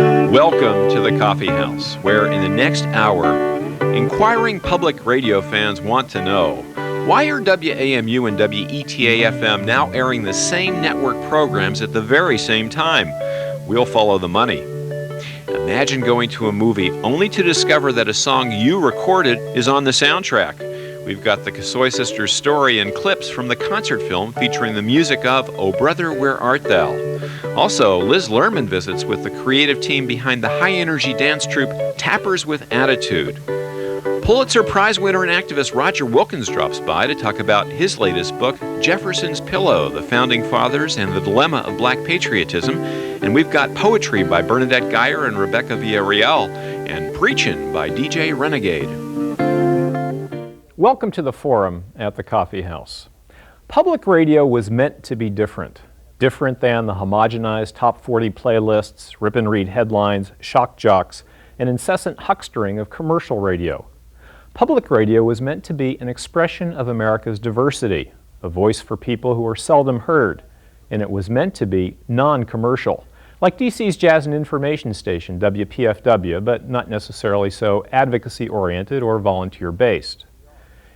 Welcome to the Coffee House, where in the next hour, inquiring public radio fans want to know, why are WAMU and WETA-FM now airing the same network programs at the very same time? We'll follow the money. Imagine going to a movie only to discover that a song you recorded is on the soundtrack. We've got the Kossoy Sisters story and clips from the concert film featuring the music of Oh Brother, Where Art Thou? Also, Liz Lerman visits with the creative team behind the high-energy dance troupe Tappers with Attitude. Pulitzer Prize winner and activist Roger Wilkins drops by to talk about his latest book, Jefferson's Pillow, The Founding Fathers and the Dilemma of Black Patriotism. And we've got poetry by Bernadette Geyer and Rebecca Villareal, and Preachin' by DJ Renegade. Welcome to the forum at the Coffee House. Public radio was meant to be different. Different than the homogenized top 40 playlists, rip-and-read headlines, shock jocks, and incessant huckstering of commercial radio. Public radio was meant to be an expression of America's diversity, a voice for people who are seldom heard, and it was meant to be non-commercial, like DC's Jazz and Information Station, WPFW, but not necessarily so advocacy-oriented or volunteer-based.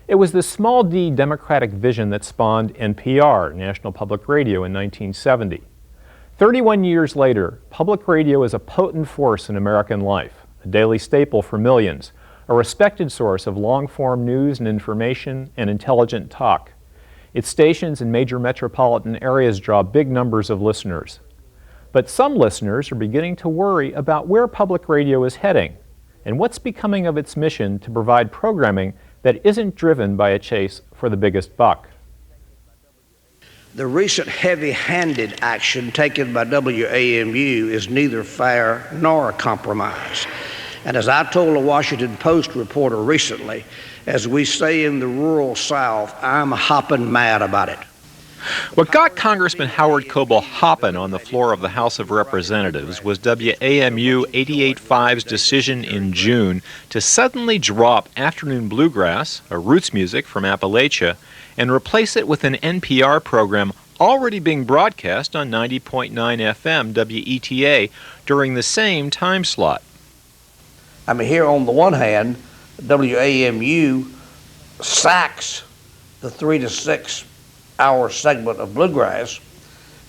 It was this small d democratic vision that spawned NPR, National Public Radio, in 1970. 31 years later, public radio is a potent force in American life, a daily staple for millions, a respected source of long-form news and information and intelligent talk. Its stations in major metropolitan areas draw big numbers of listeners. But some listeners are beginning to worry about where public radio is heading and what's becoming of its mission to provide programming that isn't driven by a chase for the biggest buck. The recent heavy-handed action taken by WAMU is neither fair nor a compromise. And as I told a Washington Post reporter recently, as we say in the rural South, I'm hopping mad about it. What got Congressman Howard Coble hopping on the floor of the House of Representatives was WAMU 88.5's decision in June to suddenly drop afternoon bluegrass, a roots music from Appalachia, and replace it with an NPR program already being broadcast on 90.9 FM WETA during the same time slot. I mean, here on the one hand, WAMU sacks the 3 to 6 hour segment of bluegrass,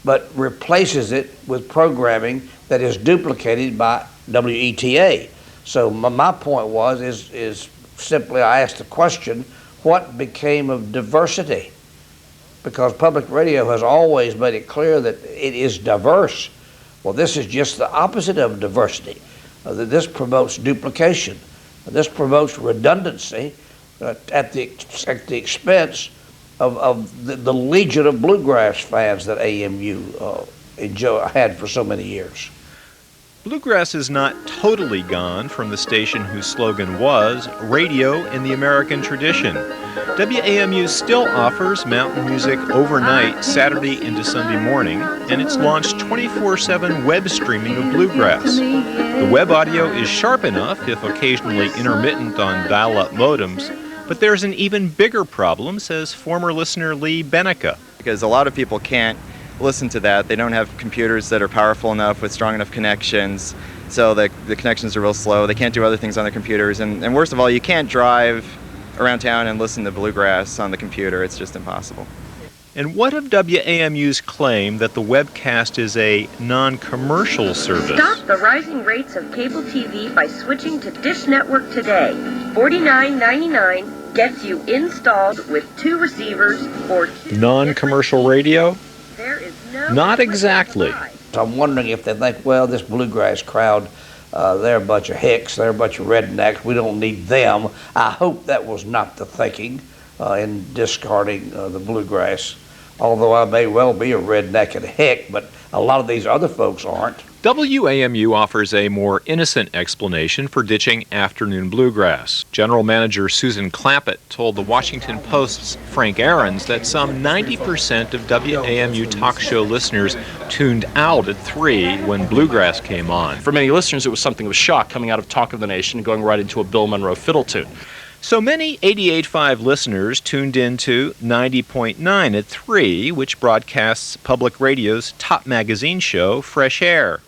but replaces it with programming that is duplicated by WETA. So my point is simply I asked the question, what became of diversity? Because public radio has always made it clear that it is diverse. Well, this is just the opposite of diversity. This promotes duplication. This promotes redundancy at the expense of the legion of bluegrass fans that AMU had for so many years. Bluegrass is not totally gone from the station whose slogan was Radio in the American Tradition. WAMU still offers mountain music overnight, Saturday into Sunday morning, and it's launched 24/7 web streaming of bluegrass. The web audio is sharp enough, if occasionally intermittent on dial-up modems, but there's an even bigger problem, says former listener Lee Benica. Because a lot of people can't listen to that. They don't have computers that are powerful enough with strong enough connections, so the connections are real slow. They can't do other things on their computers, and worst of all, you can't drive around town and listen to bluegrass on the computer. It's just impossible. And what of WAMU's claim that the webcast is a non-commercial service? Stop the rising rates of cable TV by switching to Dish Network today. $49.99 gets you installed with 2 receivers for non-commercial radio? There is no Not exactly. I'm wondering if they think, well, this bluegrass crowd, they're a bunch of hicks, they're a bunch of rednecks, we don't need them. I hope that was not the thinking in discarding the bluegrass. Although I may well be a redneck and a hick, but a lot of these other folks aren't. WAMU offers a more innocent explanation for ditching afternoon bluegrass. General Manager Susan Clampett told the Washington Post's Frank Ahrens that some 90% of WAMU talk show listeners tuned out at 3 when bluegrass came on. For many listeners, it was something of a shock coming out of Talk of the Nation and going right into a Bill Monroe fiddle tune. So many 88.5 listeners tuned into 90.9 at 3, which broadcasts public radio's top magazine show, Fresh Air.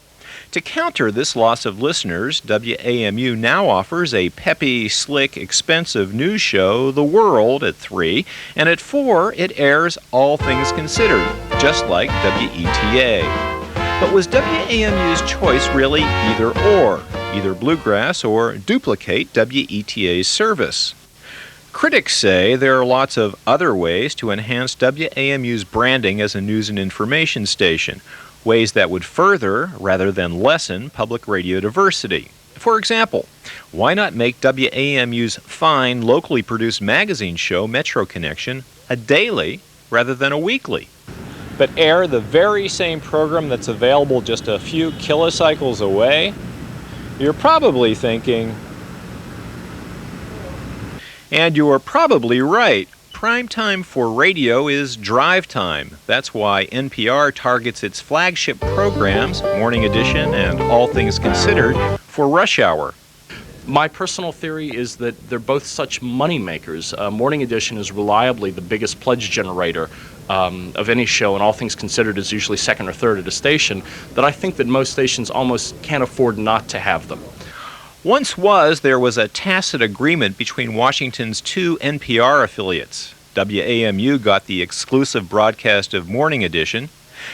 To counter this loss of listeners, WAMU now offers a peppy, slick, expensive news show, The World, at 3, and at 4 it airs All Things Considered, just like WETA. But was WAMU's choice really either bluegrass or duplicate WETA's service? Critics say there are lots of other ways to enhance WAMU's branding as a news and information station, ways that would further, rather than lessen, public radio diversity. For example, why not make WAMU's fine, locally produced magazine show, Metro Connection, a daily rather than a weekly? But air the very same program that's available just a few kilocycles away? You're probably thinking, and you are probably right. Prime time for radio is drive time. That's why NPR targets its flagship programs, Morning Edition and All Things Considered, for rush hour. My personal theory is that they're both such money makers. Morning Edition is reliably the biggest pledge generator of any show, and All Things Considered is usually second or third at a station, that I think that most stations almost can't afford not to have them. There was a tacit agreement between Washington's two NPR affiliates. WAMU got the exclusive broadcast of Morning Edition.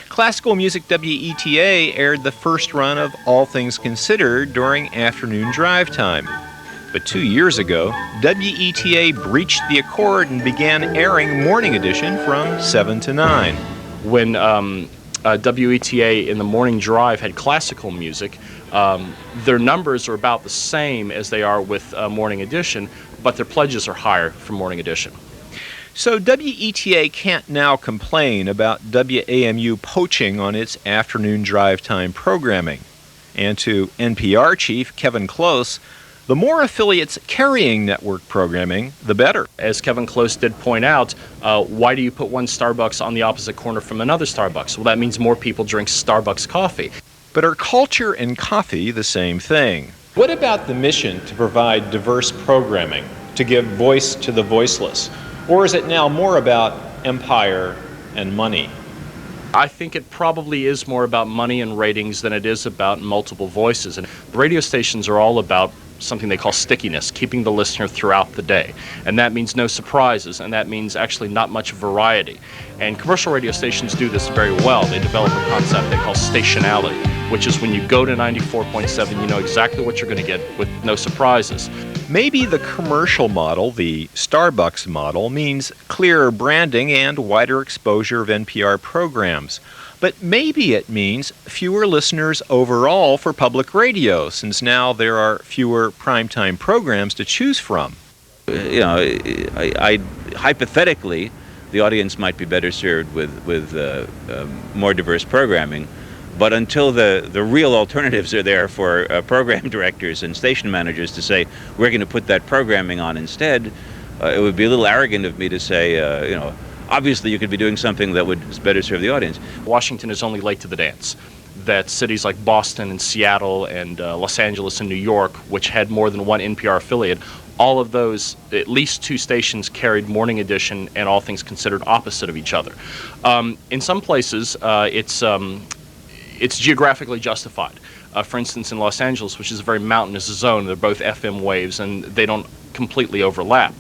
Classical Music WETA aired the first run of All Things Considered during afternoon drive time. But 2 years ago, WETA breached the accord and began airing Morning Edition from 7 to 9. When WETA in the morning drive had classical music, their numbers are about the same as they are with Morning Edition, but their pledges are higher for Morning Edition. So WETA can't now complain about WAMU poaching on its afternoon drive time programming. And to NPR chief Kevin Close, the more affiliates carrying network programming, the better. As Kevin Close did point out, why do you put one Starbucks on the opposite corner from another Starbucks? Well, that means more people drink Starbucks coffee. But are culture and coffee the same thing? What about the mission to provide diverse programming, to give voice to the voiceless? Or is it now more about empire and money? I think it probably is more about money and ratings than it is about multiple voices. And radio stations are all about something they call stickiness, keeping the listener throughout the day. And that means no surprises, and that means actually not much variety. And commercial radio stations do this very well. They develop a concept they call stationality, which is when you go to 94.7, you know exactly what you're going to get with no surprises. Maybe the commercial model, the Starbucks model, means clearer branding and wider exposure of NPR programs. But maybe it means fewer listeners overall for public radio, since now there are fewer primetime programs to choose from. Hypothetically, the audience might be better served with more diverse programming. But until the real alternatives are there for program directors and station managers to say, we're going to put that programming on instead, it would be a little arrogant of me to say, obviously you could be doing something that would better serve the audience. Washington is only late to the dance. That cities like Boston and Seattle and Los Angeles and New York, which had more than one NPR affiliate, all of those, at least two stations carried Morning Edition and All Things Considered opposite of each other. In some places, it's geographically justified. For instance, in Los Angeles, which is a very mountainous zone, they're both FM waves and they don't completely overlap.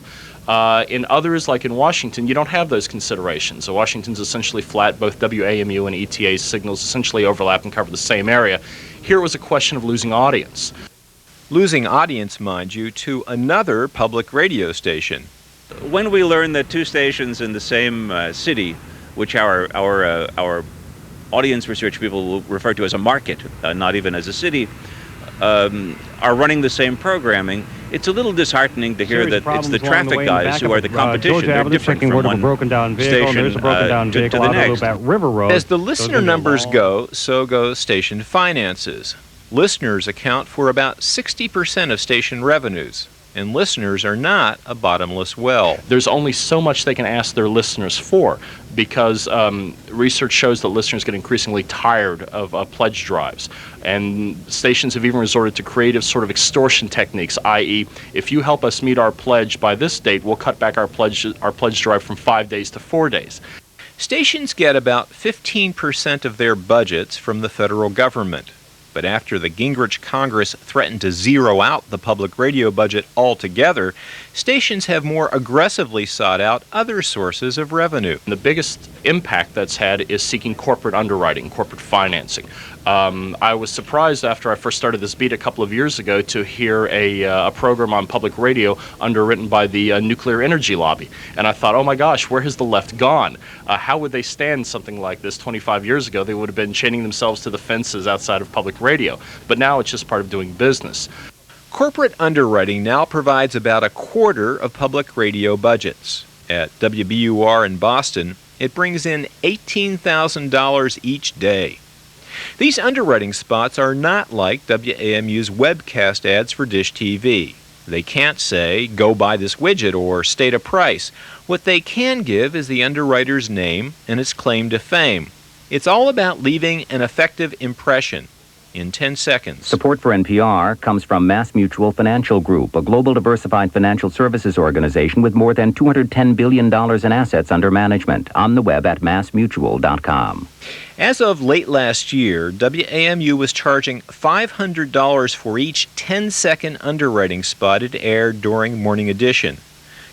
In others, like in Washington, you don't have those considerations. So Washington's essentially flat. Both WAMU and ETA's signals essentially overlap and cover the same area. Here it was a question of losing audience. Losing audience, mind you, to another public radio station. When we learn that two stations in the same city, which our audience research people will refer to as a market, not even as a city, are running the same programming, it's a little disheartening to hear that it's the traffic guys who are the competition. They're different from one station to the next. As the listener numbers go, so go station finances. Listeners account for about 60% of station revenues, and listeners are not a bottomless well. There's only so much they can ask their listeners for, because research shows that listeners get increasingly tired of pledge drives. And stations have even resorted to creative sort of extortion techniques, i.e., if you help us meet our pledge by this date, we'll cut back our pledge drive from 5 days to 4 days. Stations get about 15% of their budgets from the federal government. But after the Gingrich Congress threatened to zero out the public radio budget altogether, stations have more aggressively sought out other sources of revenue. The biggest impact that's had is seeking corporate underwriting, corporate financing. I was surprised after I first started this beat a couple of years ago to hear a program on public radio underwritten by the nuclear energy lobby. And I thought, oh my gosh, where has the left gone? How would they stand something like this 25 years ago? They would have been chaining themselves to the fences outside of public radio. But now it's just part of doing business. Corporate underwriting now provides about a quarter of public radio budgets. At WBUR in Boston, it brings in $18,000 each day. These underwriting spots are not like WAMU's webcast ads for Dish TV. They can't say, go buy this widget or state a price. What they can give is the underwriter's name and its claim to fame. It's all about leaving an effective impression in 10 seconds. Support for NPR comes from MassMutual Financial Group, a global diversified financial services organization with more than $210 billion in assets under management. On the web at massmutual.com. As of late last year, WAMU was charging $500 for each 10-second underwriting spot it aired during Morning Edition.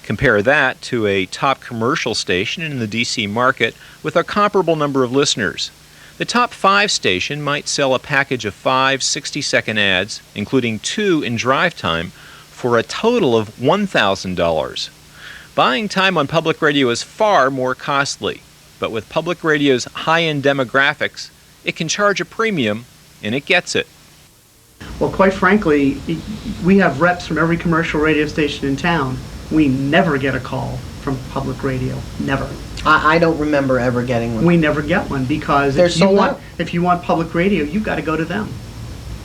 Compare that to a top commercial station in the D.C. market with a comparable number of listeners. The top 5 station might sell a package of 5 60-second ads, including 2 in drive time, for a total of $1,000. Buying time on public radio is far more costly. But with public radio's high-end demographics, it can charge a premium, and it gets it. Well, quite frankly, we have reps from every commercial radio station in town. We never get a call from public radio. Never. I don't remember ever getting one. We never get one because if you want public radio, you've got to go to them.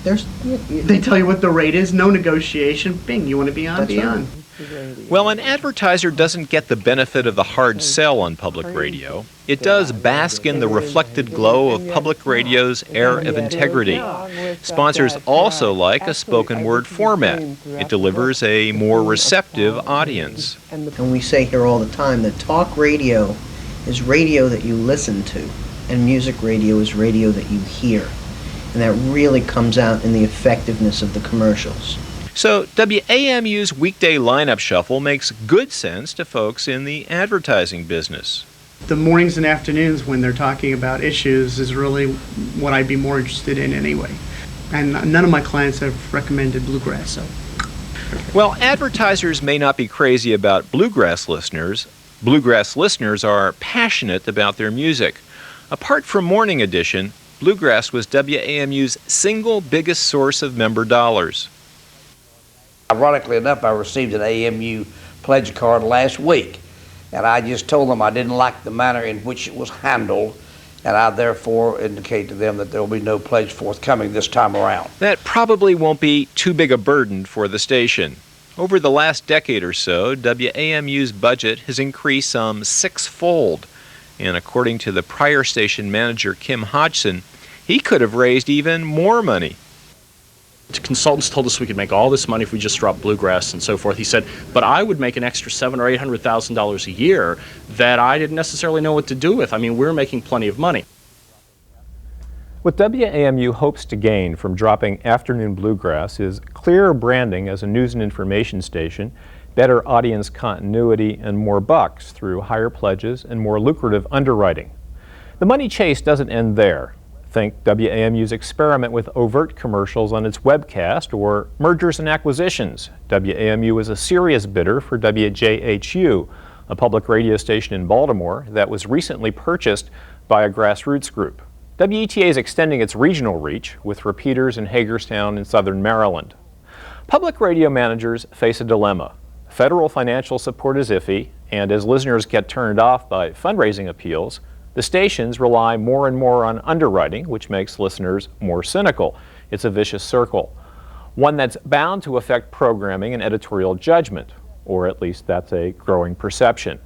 They tell you what the rate is, no negotiation. Bing, you want to be on, be on. Well, an advertiser doesn't get the benefit of the hard sell on public radio. It does bask in the reflected glow of public radio's air of integrity. Sponsors also like a spoken word format. It delivers a more receptive audience. And we say here all the time that talk radio is radio that you listen to, and music radio is radio that you hear. And that really comes out in the effectiveness of the commercials. So WAMU's weekday lineup shuffle makes good sense to folks in the advertising business. The mornings and afternoons when they're talking about issues is really what I'd be more interested in anyway. And none of my clients have recommended bluegrass. So. Well, advertisers may not be crazy about bluegrass listeners. Bluegrass listeners are passionate about their music. Apart from Morning Edition, bluegrass was WAMU's single biggest source of member dollars. Ironically enough, I received an AMU pledge card last week, and I just told them I didn't like the manner in which it was handled, and I therefore indicate to them that there will be no pledge forthcoming this time around. That probably won't be too big a burden for the station. Over the last decade or so, WAMU's budget has increased some 6-fold, and according to the prior station manager, Kim Hodgson, he could have raised even more money. Consultants told us we could make all this money if we just dropped bluegrass and so forth. He said, but I would make an extra $700,000 or $800,000 a year that I didn't necessarily know what to do with. I mean, we're making plenty of money. What WAMU hopes to gain from dropping afternoon bluegrass is clearer branding as a news and information station, better audience continuity, and more bucks through higher pledges and more lucrative underwriting. The money chase doesn't end there. Think WAMU's experiment with overt commercials on its webcast or mergers and acquisitions. WAMU is a serious bidder for WJHU, a public radio station in Baltimore that was recently purchased by a grassroots group. WETA is extending its regional reach with repeaters in Hagerstown in southern Maryland. Public radio managers face a dilemma. Federal financial support is iffy, and as listeners get turned off by fundraising appeals, the stations rely more and more on underwriting, which makes listeners more cynical. It's a vicious circle, one that's bound to affect programming and editorial judgment, or at least that's a growing perception.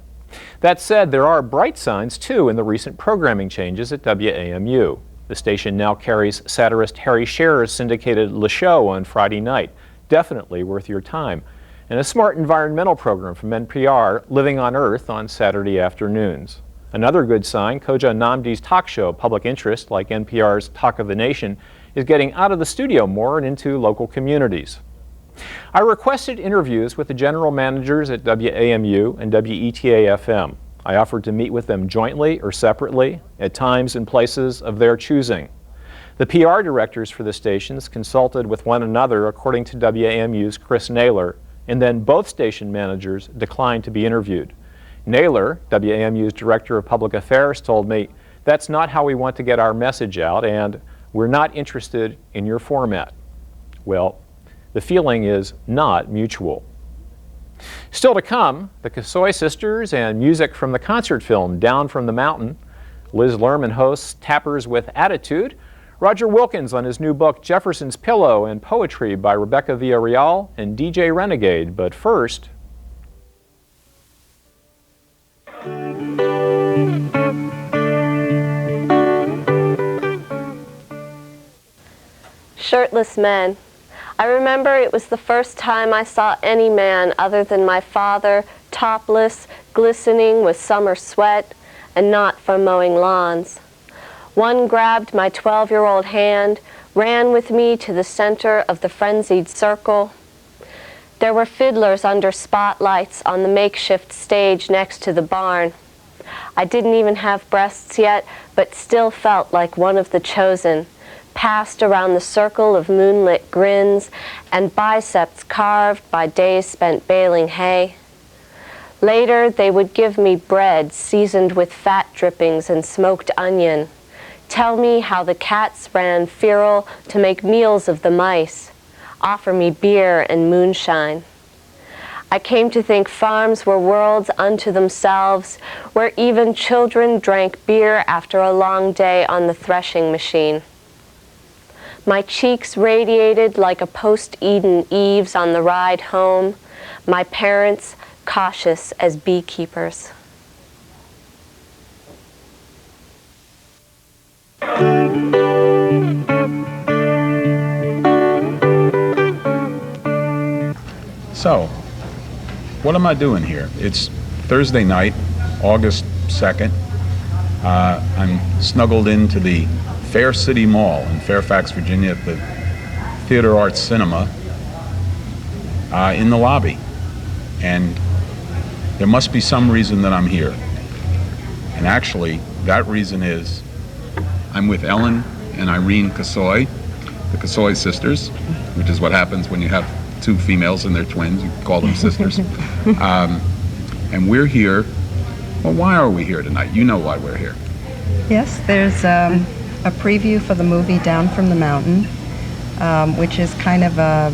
That said, there are bright signs, too, in the recent programming changes at WAMU. The station now carries satirist Harry Scherer's syndicated Le Show on Friday night, definitely worth your time, and a smart environmental program from NPR, Living on Earth, on Saturday afternoons. Another good sign, Koja Namdi's talk show, Public Interest, like NPR's Talk of the Nation, is getting out of the studio more and into local communities. I requested interviews with the general managers at WAMU and WETA-FM. I offered to meet with them jointly or separately, at times and places of their choosing. The PR directors for the stations consulted with one another according to WAMU's Chris Naylor, and then both station managers declined to be interviewed. Naylor, WAMU's Director of Public Affairs, told me, "That's not how we want to get our message out, and we're not interested in your format." Well, the feeling is not mutual. Still to come, the Kossoy Sisters and music from the concert film Down from the Mountain. Liz Lerman hosts Tappers with Attitude. Roger Wilkins on his new book Jefferson's Pillow and Poetry by Rebecca Villareal, and DJ Renegade. But first, Shirtless men. I remember it was the first time I saw any man other than my father, topless, glistening with summer sweat, and not from mowing lawns. One grabbed my 12-year-old hand, ran with me to the center of the frenzied circle. There were fiddlers under spotlights on the makeshift stage next to the barn. I didn't even have breasts yet, but still felt like one of the chosen, passed around the circle of moonlit grins and biceps carved by days spent baling hay. Later, they would give me bread seasoned with fat drippings and smoked onion, tell me how the cats ran feral to make meals of the mice, offer me beer and moonshine. I came to think farms were worlds unto themselves, where even children drank beer after a long day on the threshing machine. My cheeks radiated like a post-Eden eaves on the ride home, my parents cautious as beekeepers. So, what am I doing here? It's Thursday night, August 2nd. I'm snuggled into the Fair City Mall in Fairfax, Virginia at the Theater Arts Cinema in the lobby. And there must be some reason that I'm here. And actually, that reason is I'm with Ellen and Irene Kossoy, the Kossoy Sisters, which is what happens when you have two females and they're twins. You call them sisters. And we're here. Well, why are we here tonight? You know why we're here. Yes, there's a preview for the movie Down from the Mountain, which is kind of a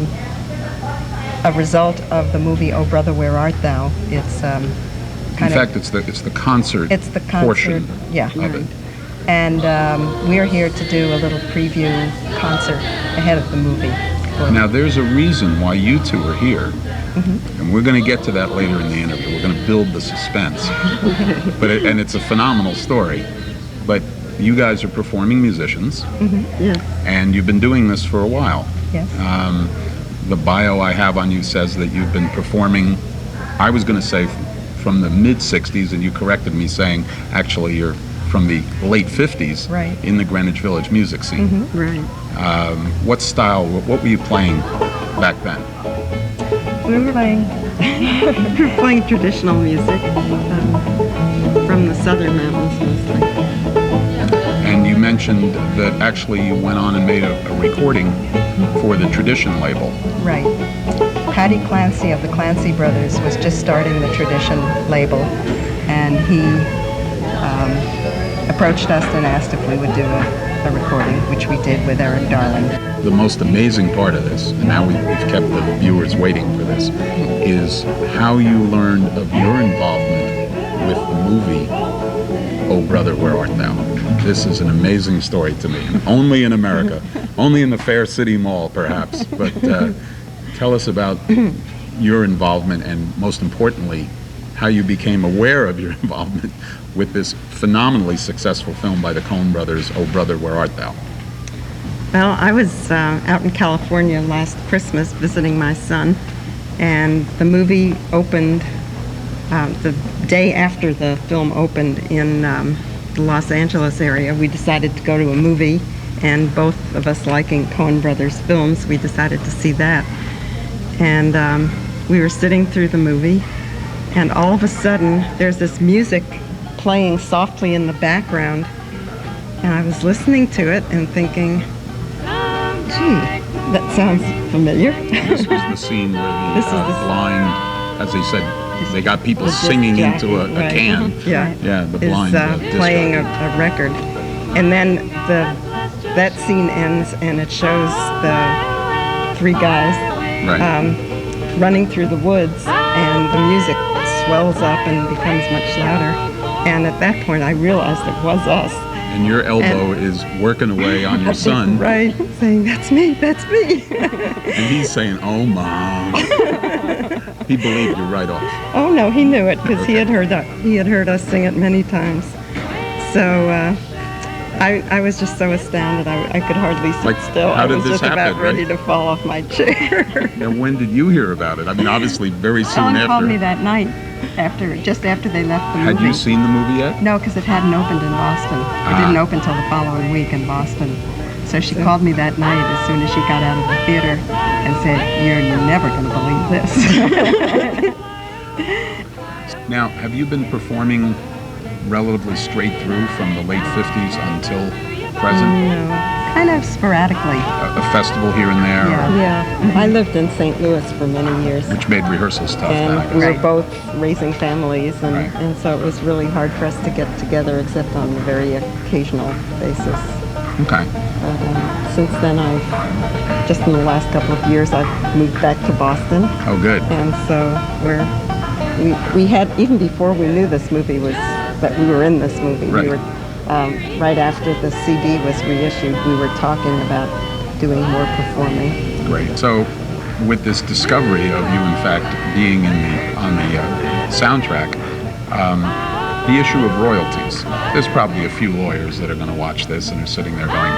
result of the movie Oh Brother, Where Art Thou? It's it's the concert. It's the concert portion of it. And we're here to do a little preview concert ahead of the movie. Now, there's a reason why you two are here, and we're going to get to that later in the interview. We're going to build the suspense. And it's a phenomenal story. But you guys are performing musicians, and you've been doing this for a while. Yes. The bio I have on you says that you've been performing, I was going to say from the mid-'60s, and you corrected me saying, actually, you're from the late 50s in the Greenwich Village music scene. What style, what were you playing back then? We were playing traditional music from the southern mountains mostly. And you mentioned that actually you went on and made a recording for the Tradition label. Right. Patty Clancy of the Clancy Brothers was just starting the Tradition label, and he approached us and asked if we would do a recording, which we did with Eric Darling. The most amazing part of this, and now we've kept the viewers waiting for this, is how you learned of your involvement with the movie Oh Brother, Where Art Thou? This is an amazing story to me, and only in America, only in the Fair City Mall perhaps, but tell us about your involvement and most importantly, how you became aware of your involvement with this phenomenally successful film by the Coen brothers, Oh Brother, Where Art Thou? Well, I was out in California last Christmas visiting my son, and the movie opened the day after the film opened in the Los Angeles area. We decided to go to a movie and both of us liking Coen Brothers films, we decided to see that. And we were sitting through the movie, and all of a sudden there's this music playing softly in the background, and I was listening to it and thinking, gee, that sounds familiar. This was the scene where the blind, as they said, they got people singing into a can. Yeah, the blind playing a record, and then that scene ends, and it shows the three guys running through the woods, and the music swells up and becomes much louder. And at that point, I realized it was us. And your elbow is working away on your son. Right, saying, "That's me, that's me." And he's saying, "Oh, Mom." He believed you right off. Oh no, he knew it because he had heard us sing it many times. So I was just so astounded I could hardly sit still. How did I was this just happen, about ready to fall off my chair. And when did you hear about it? I mean, obviously very soon Ellen after. called me that night, just after they left the movie. Had you seen the movie yet? No, because it hadn't opened in Boston. It didn't open till the following week in Boston. So she called me that night as soon as she got out of the theater and said, "You're never going to believe this." Now, have you been performing relatively straight through from the late 50s until present? No, kind of sporadically. A festival here and there? Yeah. I lived in St. Louis for many years. Which made rehearsals tough then, I And guess. we were both raising families, and so it was really hard for us to get together except on a very occasional basis. Okay. Since then, just in the last couple of years, I've moved back to Boston. Oh, good. And so we had, even before we knew this movie that we were in this movie, right. We were, right after the CD was reissued, we were talking about doing more performing. Great. So, with this discovery of you, in fact, being on the soundtrack, the issue of royalties. There's probably a few lawyers that are going to watch this and are sitting there going,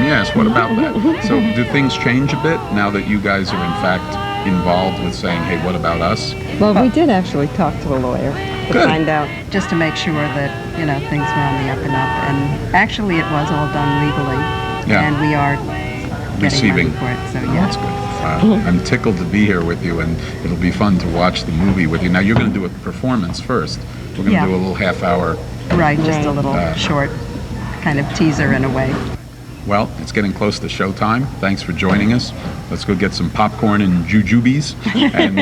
yes, what about that? So do things change a bit now that you guys are in fact involved with saying, hey, what about us? Well, we did actually talk to a lawyer to Good. find out, just to make sure that, things were on the up and up. And actually it was all done legally. Yeah. And we are getting money for it, so yeah. That's good. I'm tickled to be here with you, and it'll be fun to watch the movie with you. Now, you're going to do a performance first. We're going to do a little half-hour. Right, just a little short kind of teaser in a way. Well, it's getting close to showtime. Thanks for joining us. Let's go get some popcorn and jujubes, and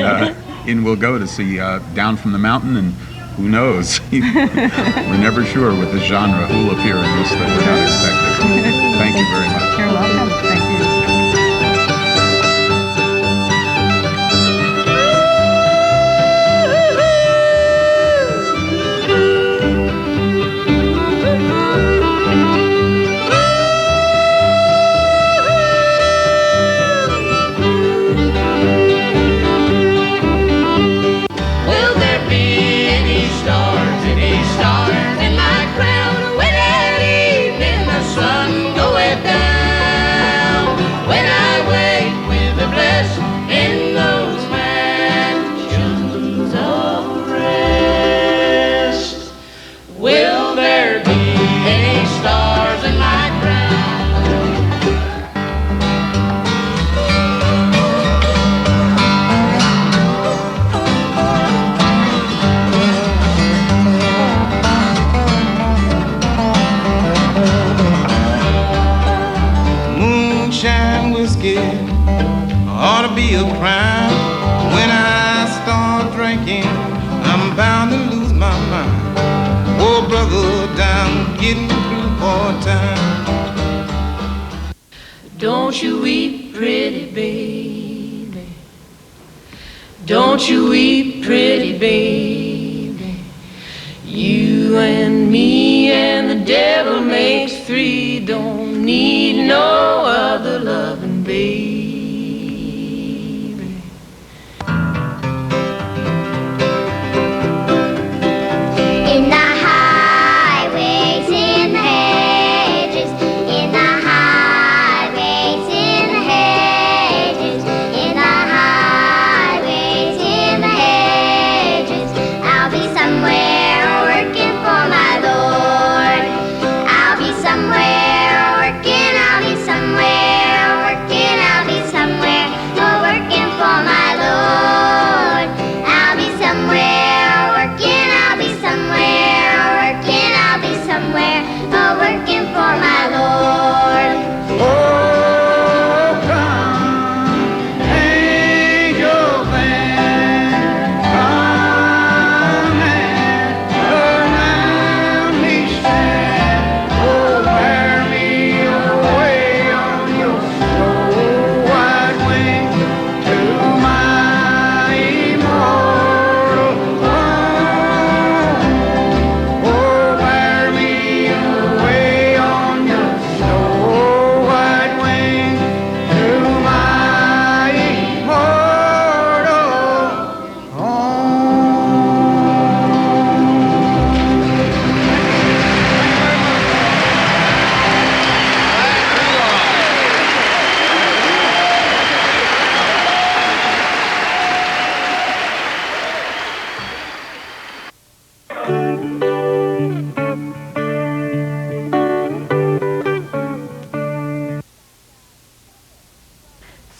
in we'll go to see Down from the Mountain, and who knows? We're never sure with the genre who'll appear in this that we're not expecting. Thank you very much. You're welcome. Thank you. Ought to be a crime. When I start drinking, I'm bound to lose my mind. Oh, brother, down, getting through for time. Don't you weep, pretty baby. Don't you weep, pretty baby. You and me and the devil makes three. Don't need no other loving baby. In the highways, in the hedges, in the highways, in the hedges, in the highways, in the hedges, I'll be somewhere working for my Lord. I'll be somewhere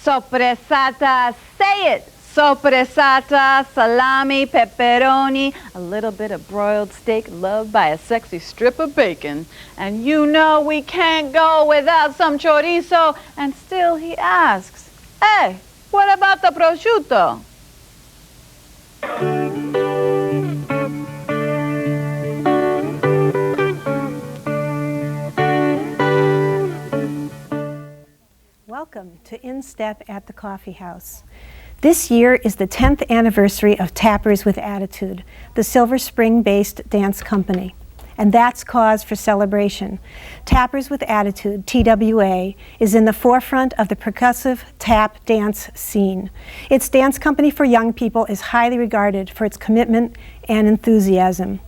Sopressata, say it. Sopressata, salami, pepperoni, a little bit of broiled steak loved by a sexy strip of bacon. And you know we can't go without some chorizo. And still he asks, hey, what about the prosciutto? Welcome to In Step at the Coffee House. This year is the 10th anniversary of Tappers with Attitude, the Silver Spring-based dance company. And that's cause for celebration. Tappers with Attitude, TWA, is in the forefront of the percussive tap dance scene. Its dance company for young people is highly regarded for its commitment and enthusiasm.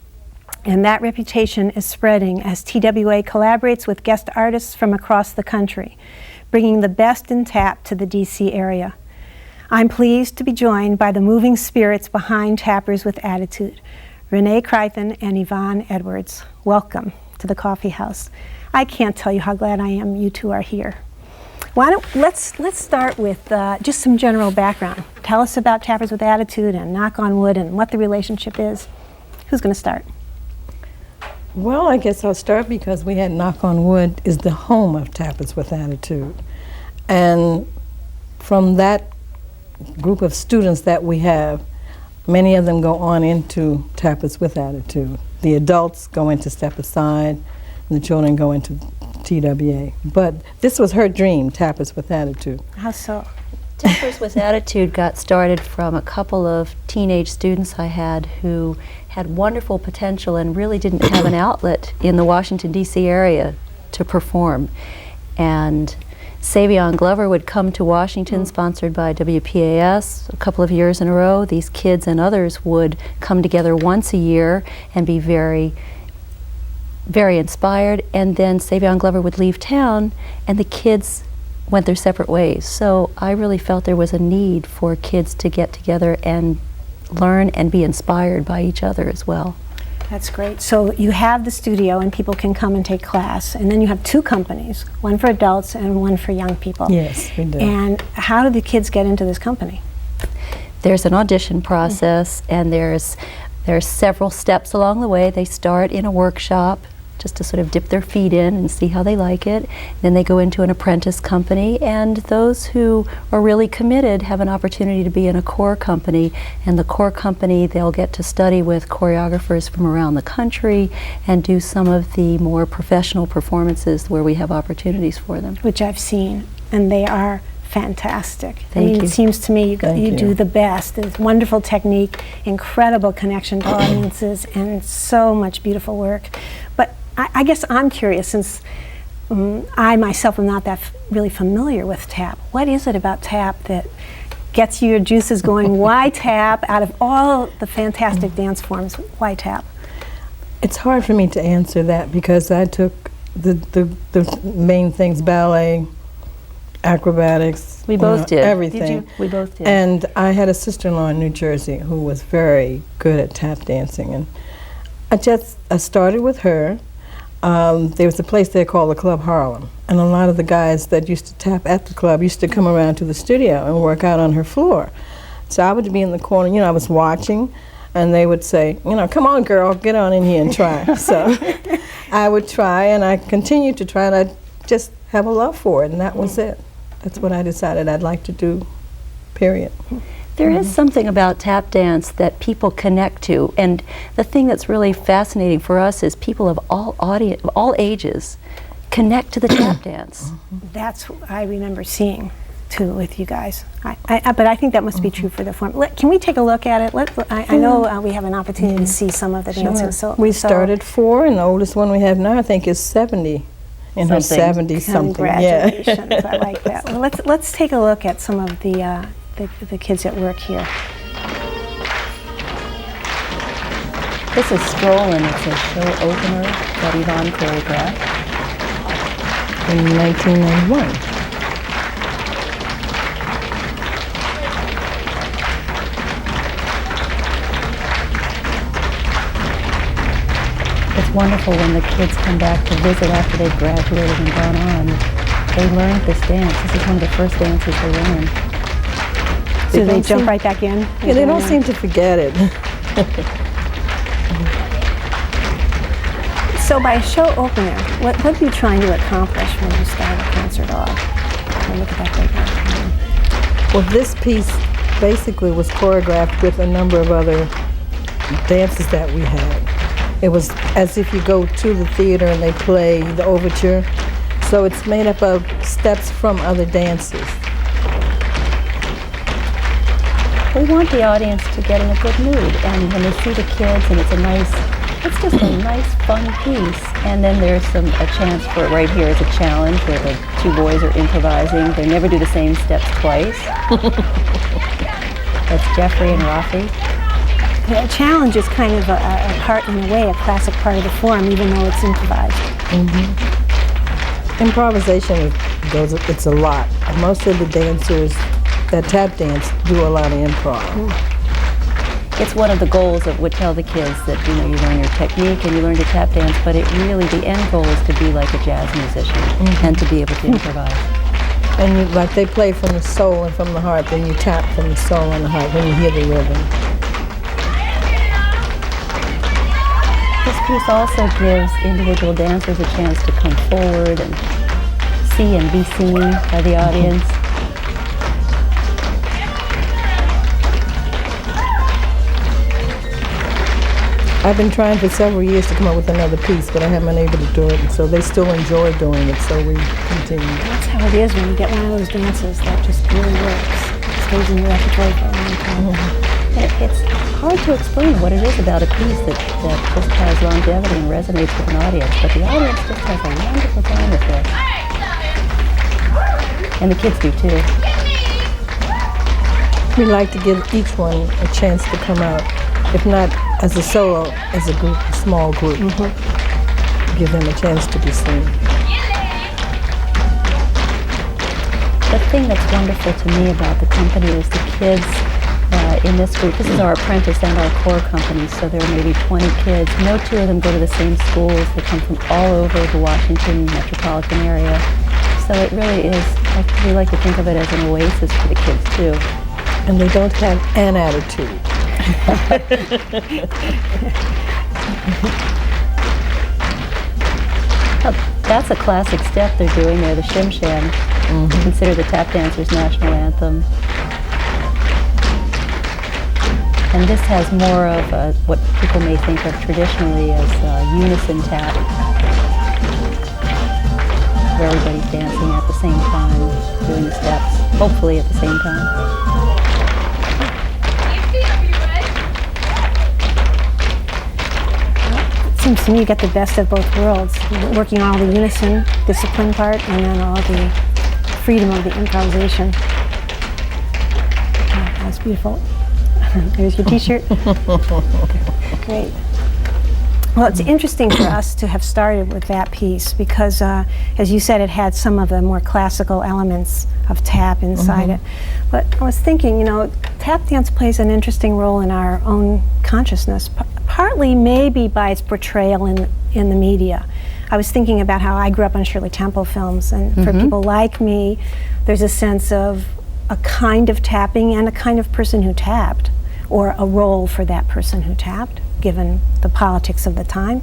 And that reputation is spreading as TWA collaborates with guest artists from across the country, bringing the best in tap to the DC area. I'm pleased to be joined by the moving spirits behind Tappers with Attitude, Renee Krythen and Yvonne Edwards. Welcome to the Coffee House. I can't tell you how glad I am you two are here. Let's start with just some general background. Tell us about Tappers with Attitude and Knock on Wood and what the relationship is. Who's going to start? Well, I guess I'll start because we had Knock on Wood is the home of Tappers with Attitude. And from that group of students that we have, many of them go on into Tappers with Attitude. The adults go into Step Aside, and the children go into TWA. But this was her dream, Tappers with Attitude. How so? Tappers with Attitude got started from a couple of teenage students I had who had wonderful potential and really didn't have an outlet in the Washington, D.C. area to perform. And Savion Glover would come to Washington, sponsored by WPAS, a couple of years in a row. These kids and others would come together once a year and be very, very inspired. And then Savion Glover would leave town, and the kids went their separate ways. So I really felt there was a need for kids to get together and learn and be inspired by each other as well. That's great. So you have the studio and people can come and take class, and then you have two companies, one for adults and one for young people. Yes, we do. And how do the kids get into this company? There's an audition process, and there's several steps along the way. They start in a workshop just to sort of dip their feet in and see how they like it. Then they go into an apprentice company, and those who are really committed have an opportunity to be in a core company. And the core company, they'll get to study with choreographers from around the country and do some of the more professional performances where we have opportunities for them. Which I've seen, and they are fantastic. Thank you. It seems to me you do the best. It's wonderful technique, incredible connection to audiences, and so much beautiful work. But I guess I'm curious, since I myself am not that really familiar with tap. What is it about tap that gets your juices going? Why tap? Out of all the fantastic dance forms, why tap? It's hard for me to answer that because I took the main things: ballet, acrobatics. We both did. Everything. Did you? We both did. And I had a sister-in-law in New Jersey who was very good at tap dancing, and I started with her. There was a place there called the Club Harlem, and a lot of the guys that used to tap at the club used to come around to the studio and work out on her floor. So I would be in the corner, I was watching, and they would say, come on girl, get on in here and try. So I would try, and I continued to try, and I just have a love for it, and that was it. That's what I decided I'd like to do, period. There is something about tap dance that people connect to, and the thing that's really fascinating for us is people of all ages connect to the tap dance. That's what I remember seeing too with you guys. But I think that must be true for the form. Can we take a look at it? I know we have an opportunity to see some of the dancing. So we started 4, and the oldest one we have now I think is 70. In her 70 something. Congratulations. Yeah. I like that. Well, let's take a look at some of the kids at work here. This is Strollin'. It's a show opener that Yvonne choreographed in 1991. It's wonderful when the kids come back to visit after they've graduated and gone on. they learned this dance. This is one of the first dances they learned. So they jump right back in? Yeah, they don't seem to forget it. So by show opener, what are you trying to accomplish when you start a concert off? Look at that big. Well, this piece basically was choreographed with a number of other dances that we had. It was as if you go to the theater and they play the overture. So it's made up of steps from other dances. We want the audience to get in a good mood, and when they see the kids, and it's just a nice, fun piece. And then there's a chance for it right here is a challenge where the two boys are improvising. They never do the same steps twice. That's Jeffrey and Rafi. The challenge is kind of a part, in a way, a classic part of the form, even though it's improvised. Improvisation it's a lot. Most of the dancers that tap dance do a lot of improv. It's one of the goals of tell the kids that you learn your technique and you learn to tap dance, but the end goal is to be like a jazz musician and to be able to improvise. And they play from the soul and from the heart, then you tap from the soul and the heart when you hear the rhythm. This piece also gives individual dancers a chance to come forward and see and be seen by the audience. I've been trying for several years to come up with another piece, but I haven't been able to do it, and so they still enjoy doing it, so we continue. That's how it is when you get one of those dances that just really works. It stays in your repertoire for a long time. It's hard to explain what it is about a piece that just has longevity and resonates with an audience, but the audience just has a wonderful time with this. And the kids do too. We like to give each one a chance to come out, if not as a solo, as a group, a small group. Give them a chance to be seen. The thing that's wonderful to me about the company is the kids in this group. This is our apprentice and our core company, so there are maybe 20 kids. No two of them go to the same schools. They come from all over the Washington metropolitan area. So it really is, we like to think of it as an oasis for the kids too. And they don't have an attitude. That's a classic step they're doing there, the Shim Sham. Consider the tap dancers' national anthem. And this has more of what people may think of traditionally as unison tap, where everybody's dancing at the same time, doing the steps, hopefully at the same time. Seems to me you get the best of both worlds, working on all the unison discipline part and then all the freedom of the improvisation. Oh, that's beautiful. There's your t-shirt. Great. Well, it's interesting for us to have started with that piece because, as you said, it had some of the more classical elements of tap inside it. But I was thinking, tap dance plays an interesting role in our own consciousness, partly maybe by its portrayal in the media. I was thinking about how I grew up on Shirley Temple films, and for people like me, there's a sense of a kind of tapping and a kind of person who tapped, or a role for that person who tapped, given the politics of the time.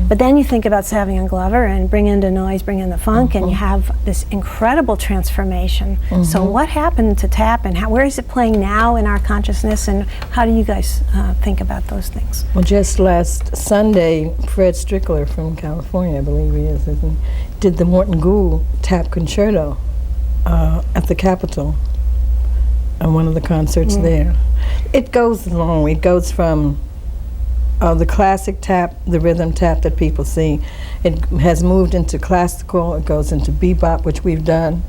But then you think about Savion Glover and bring in the noise, bring in the funk, and you have this incredible transformation. So what happened to tap, and where is it playing now in our consciousness, and how do you guys think about those things? Well, just last Sunday, Fred Strickler from California, I believe he is, isn't he, did the Morton Gould tap concerto at the Capitol, on one of the concerts there. It goes long. It goes from the classic tap, the rhythm tap that people see. It has moved into classical. It goes into bebop, which we've done.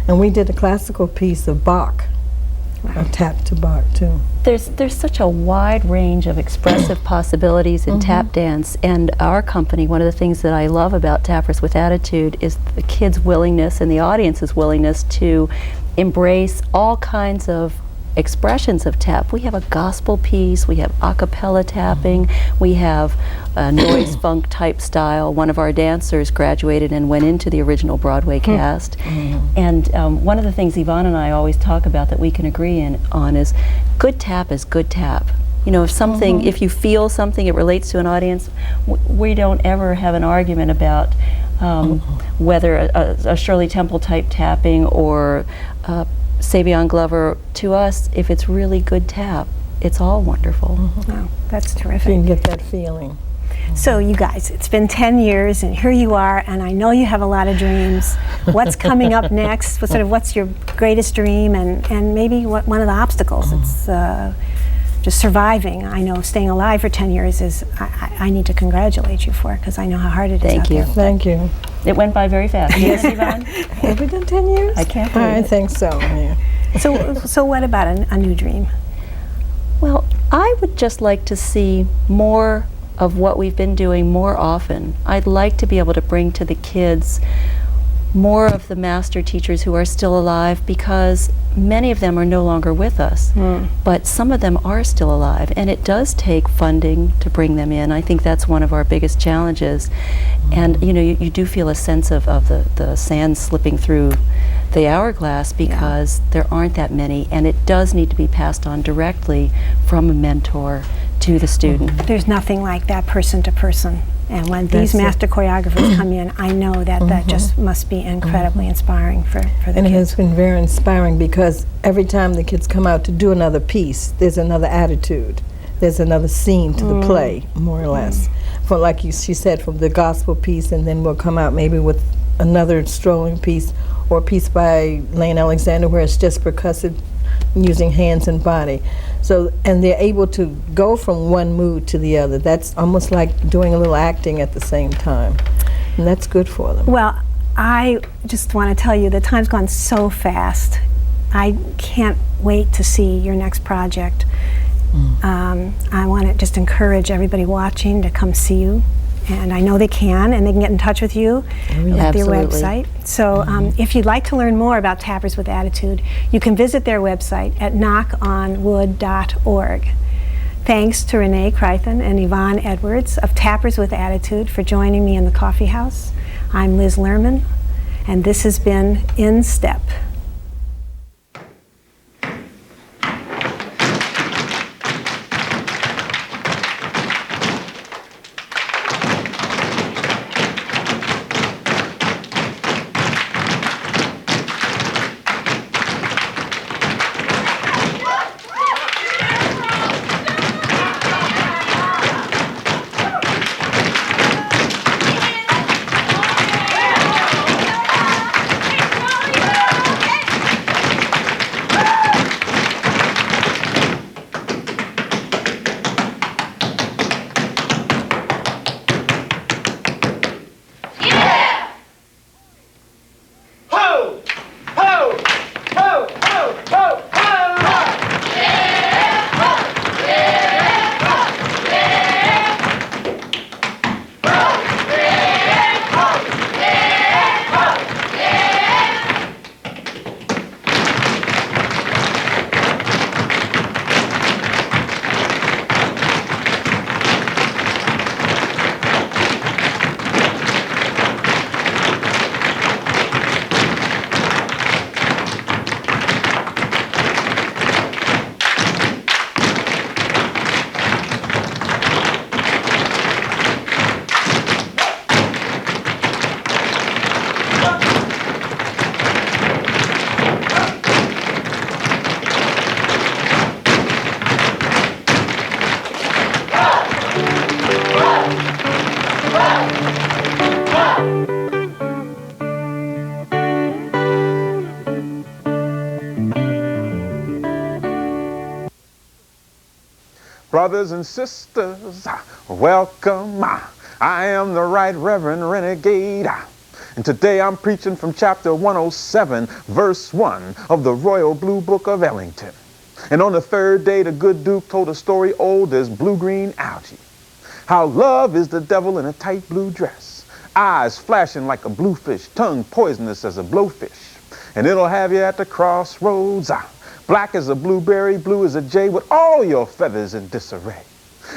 And we did a classical piece of Bach, a tap to Bach, too. There's such a wide range of expressive possibilities in tap dance, and our company, one of the things that I love about Tappers with Attitude is the kids' willingness and the audience's willingness to embrace all kinds of expressions of tap. We have a gospel piece, we have a cappella tapping, we have a noise funk type style. One of our dancers graduated and went into the original Broadway cast. And one of the things Yvonne and I always talk about that we can agree on is good tap is good tap. You know, if something, if you feel something, it relates to an audience, we don't ever have an argument about whether a Shirley Temple type tapping or Savion Glover. To us, if it's really good tap, it's all wonderful. Wow, that's terrific. You can get that feeling. So you guys, it's been 10 years and here you are, and I know you have a lot of dreams. What's coming up next? What's your greatest dream, and maybe one of the obstacles? It's just surviving. I know staying alive for 10 years is, I need to congratulate you for it, because I know how hard it is. Thank you. Thank you. It went by very fast. Yes, Yvonne? Have we done 10 years? I can't believe I it. think so, yeah. So what about a new dream? Well, I would just like to see more of what we've been doing more often. I'd like to be able to bring to the kids more of the master teachers who are still alive, because many of them are no longer with us, but some of them are still alive, and it does take funding to bring them in. I think that's one of our biggest challenges. And you know, you do feel a sense of the sand slipping through the hourglass, because there aren't that many, and it does need to be passed on directly from a mentor to the student. There's nothing like that person to person. And when these master choreographers come in, I know that that just must be incredibly inspiring for the And kids. it has been very inspiring, because every time the kids come out to do another piece, there's another attitude. There's another scene to the play, more or less. For like she said, from the gospel piece, and then we'll come out maybe with another strolling piece, or a piece by Lane Alexander where it's just percussive, using hands and body. So, and they're able to go from one mood to the other. That's almost like doing a little acting at the same time. And that's good for them. Well, I just want to tell you, the time's gone so fast. I can't wait to see your next project. I want to just encourage everybody watching to come see you. And I know they can, and they can get in touch with you at their website. So if you'd like to learn more about Tappers with Attitude, you can visit their website at knockonwood.org. Thanks to Renee Krythen and Yvonne Edwards of Tappers with Attitude for joining me in the coffee house. I'm Liz Lerman, and this has been In Step. Brothers and sisters, welcome. I am the Right Reverend Renegade. And today I'm preaching from chapter 107, verse 1 of the Royal Blue Book of Ellington. And on the third day, the good Duke told a story old as blue-green algae. How love is the devil in a tight blue dress, eyes flashing like a bluefish, tongue poisonous as a blowfish. And it'll have you at the crossroads, Black as a blueberry, blue as a jay, with all your feathers in disarray.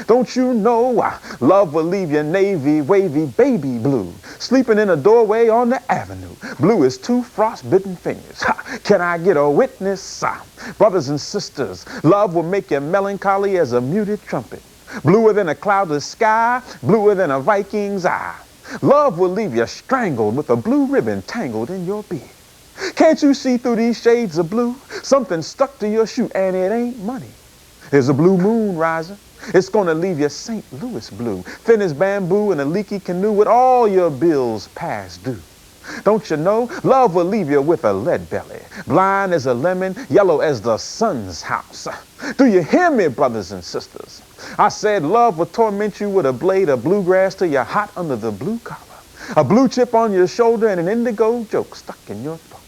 Don't you know love will leave you navy, wavy, baby blue, sleeping in a doorway on the avenue. Blue is 2 frost-bitten fingers. Can I get a witness? Brothers and sisters, love will make you melancholy as a muted trumpet, bluer than a cloudless sky, bluer than a Viking's eye. Love will leave you strangled with a blue ribbon tangled in your beard. Can't you see through these shades of blue? Something stuck to your shoe, and it ain't money. There's a blue moon rising. It's gonna leave you St. Louis blue, thin as bamboo in a leaky canoe with all your bills past due. Don't you know, love will leave you with a lead belly, blind as a lemon, yellow as the sun's house. Do you hear me, brothers and sisters? I said love will torment you with a blade of bluegrass till you're hot under the blue collar, a blue chip on your shoulder and an indigo joke stuck in your throat.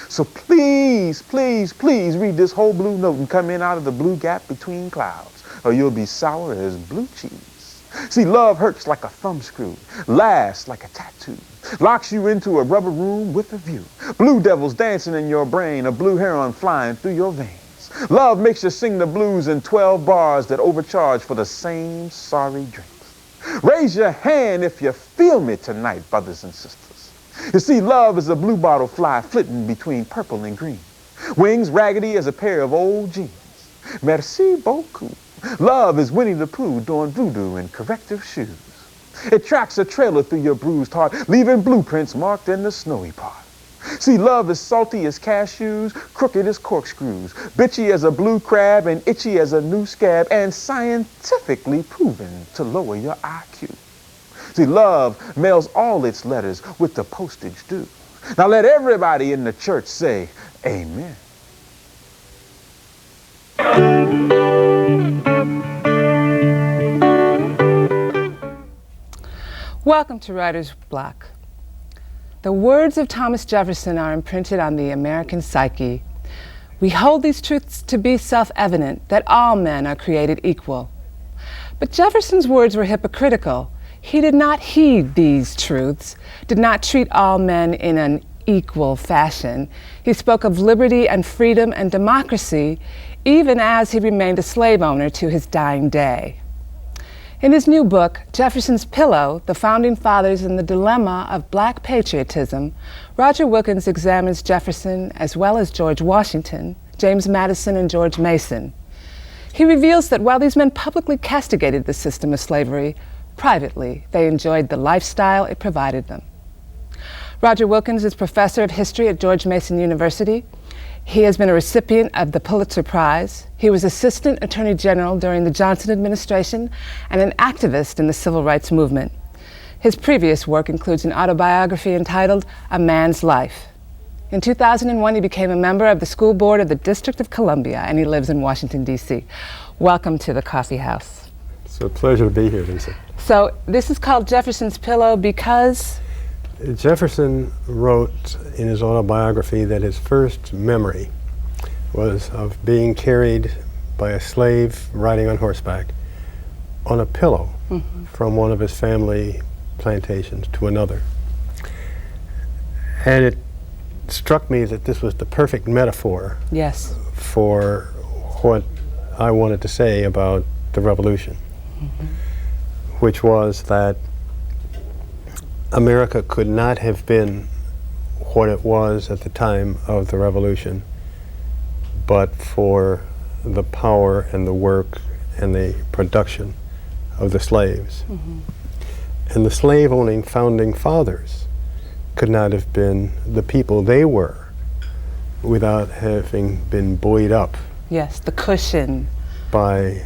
So please, please, please read this whole blue note and come in out of the blue gap between clouds, or you'll be sour as blue cheese. See, love hurts like a thumbscrew, lasts like a tattoo, locks you into a rubber room with a view. Blue devils dancing in your brain, a blue heron flying through your veins. Love makes you sing the blues in 12 bars that overcharge for the same sorry drinks. Raise your hand if you feel me tonight, brothers and sisters. You see, love is a blue bottle fly flitting between purple and green, wings raggedy as a pair of old jeans. Merci beaucoup. Love is Winnie the Pooh doing voodoo in corrective shoes. It tracks a trailer through your bruised heart, leaving blueprints marked in the snowy part. See, love is salty as cashews, crooked as corkscrews, bitchy as a blue crab, and itchy as a new scab, and scientifically proven to lower your IQ. See, love mails all its letters with the postage due. Now let everybody in the church say, amen. Welcome to Writer's Block. The words of Thomas Jefferson are imprinted on the American psyche. We hold these truths to be self-evident, that all men are created equal. But Jefferson's words were hypocritical. He did not heed these truths, did not treat all men in an equal fashion. He spoke of liberty and freedom and democracy, even as he remained a slave owner to his dying day. In his new book, Jefferson's Pillow, The Founding Fathers and the Dilemma of Black Patriotism, Roger Wilkins examines Jefferson as well as George Washington, James Madison, and George Mason. He reveals that while these men publicly castigated the system of slavery, privately they enjoyed the lifestyle it provided them. Roger Wilkins is professor of history at George Mason University. He has been a recipient of the Pulitzer Prize. He was Assistant Attorney General during the Johnson administration and an activist in the Civil Rights Movement. His previous work includes an autobiography entitled A Man's Life. In 2001, he became a member of the school board of the District of Columbia, and he lives in Washington, D.C. Welcome to the Coffee House. It's a pleasure to be here, Lisa. So this is called Jefferson's Pillow because? Jefferson wrote in his autobiography that his first memory was of being carried by a slave riding on horseback on a pillow from one of his family plantations to another. And it struck me that this was the perfect metaphor for what I wanted to say about the Revolution, which was that America could not have been what it was at the time of the Revolution but for the power and the work and the production of the slaves. And the slave-owning founding fathers could not have been the people they were without having been buoyed up. Yes, the cushion. By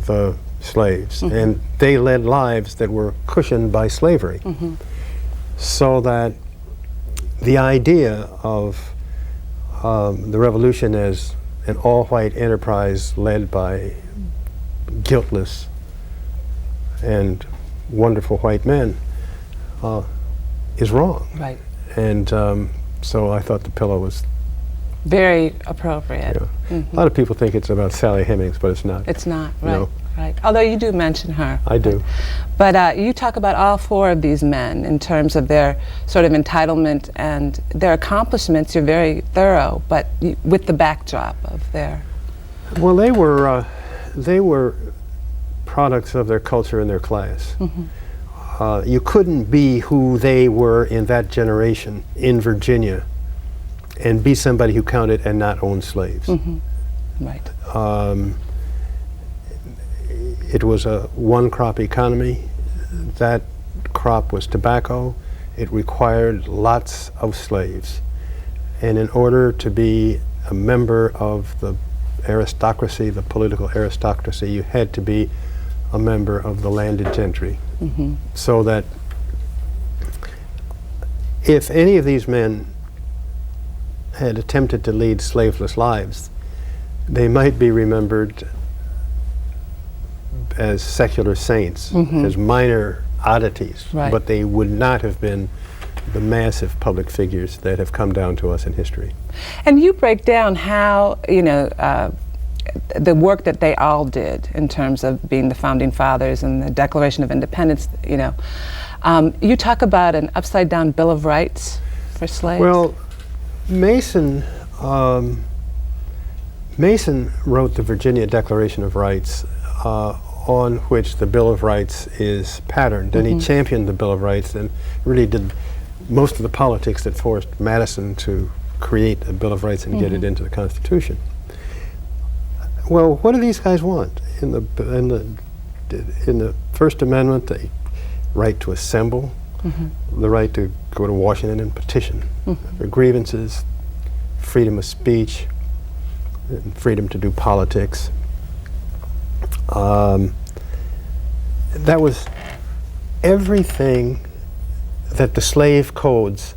the slaves. And they led lives that were cushioned by slavery. So that the idea of the Revolution as an all-white enterprise led by guiltless and wonderful white men is wrong. Right. And so I thought the pillow was very appropriate. A lot of people think it's about Sally Hemings, but it's not. It's not, right. Right. Although you do mention her. I do. But you talk about all four of these men in terms of their sort of entitlement and their accomplishments. You're very thorough, but with the backdrop of their... Well, they were products of their culture and their class. Mm-hmm. You couldn't be who they were in that generation in Virginia and be somebody who counted and not own slaves. Mm-hmm. Right. It was a one-crop economy. That crop was tobacco. It required lots of slaves. And in order to be a member of the aristocracy, the political aristocracy, you had to be a member of the landed gentry. Mm-hmm. So that if any of these men had attempted to lead slaveless lives, they might be remembered as secular saints, Mm-hmm. as minor oddities, Right. but they would not have been the massive public figures that have come down to us in history. And you break down how, the work that they all did in terms of being the founding fathers and the Declaration of Independence, you talk about an upside-down Bill of Rights for slaves. Well, Mason wrote the Virginia Declaration of Rights, on which the Bill of Rights is patterned, and he championed the Bill of Rights and really did most of the politics that forced Madison to create a Bill of Rights and get it into the Constitution. Well, what do these guys want? In the First Amendment, the right to assemble, the right to go to Washington and petition for grievances, freedom of speech, and freedom to do politics. That was everything that the slave codes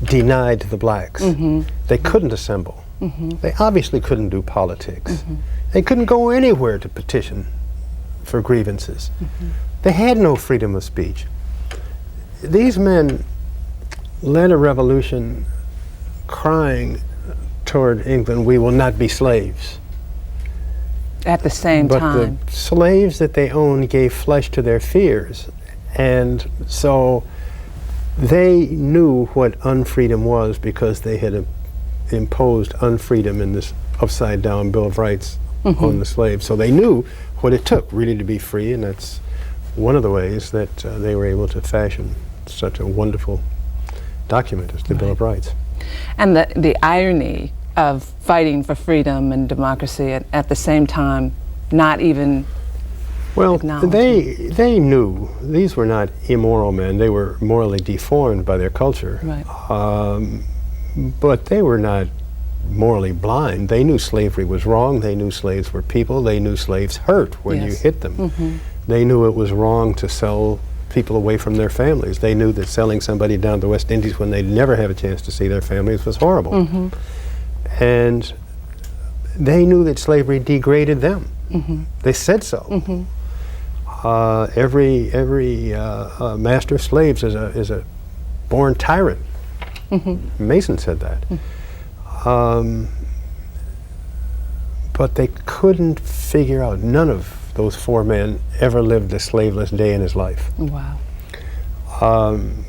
denied to the blacks. They couldn't assemble. They obviously couldn't do politics. They couldn't go anywhere to petition for grievances. They had no freedom of speech. These men led a revolution crying toward England, "We will not be slaves." At the same time. But the slaves that they owned gave flesh to their fears. And so they knew what unfreedom was because they had imposed unfreedom in this upside-down Bill of Rights on the slaves. So they knew what it took really to be free, and that's one of the ways that they were able to fashion such a wonderful document as the Bill of Rights. And the irony of fighting for freedom and democracy at the same time not even they knew these were not immoral men. They were morally deformed by their culture. Right. But they were not morally blind. They knew slavery was wrong. They knew slaves were people. They knew slaves hurt when you hit them. They knew it was wrong to sell people away from their families. They knew that selling somebody down to the West Indies when they'd never have a chance to see their families was horrible. And they knew that slavery degraded them. They said so. Every master of slaves is a born tyrant. Mason said that. But they couldn't figure out, none of those four men ever lived a slaveless day in his life. Wow.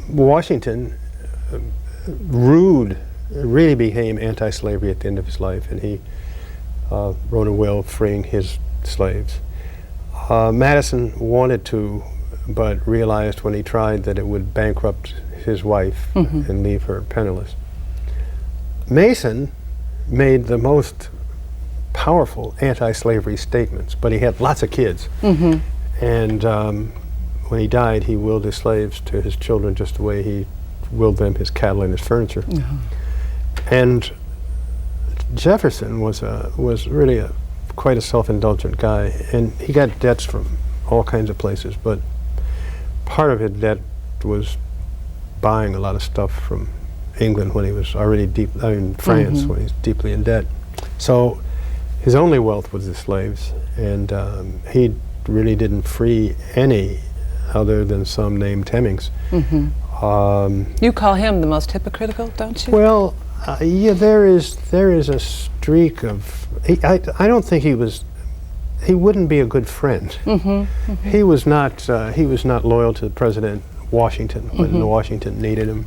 Washington, really became anti-slavery at the end of his life, and he wrote a will freeing his slaves. Madison wanted to, but realized when he tried that it would bankrupt his wife and leave her penniless. Mason made the most powerful anti-slavery statements, but he had lots of kids. And when he died, he willed his slaves to his children just the way he willed them his cattle and his furniture. And Jefferson was really quite a self-indulgent guy, and he got debts from all kinds of places, but part of his debt was buying a lot of stuff from England when he was already France when he was deeply in debt. So his only wealth was the slaves, and he really didn't free any other than some named Hemmings. You call him the most hypocritical, don't you? Well, yeah, there is a streak of. I don't think he was he wouldn't be a good friend. He was not loyal to President Washington when Washington needed him.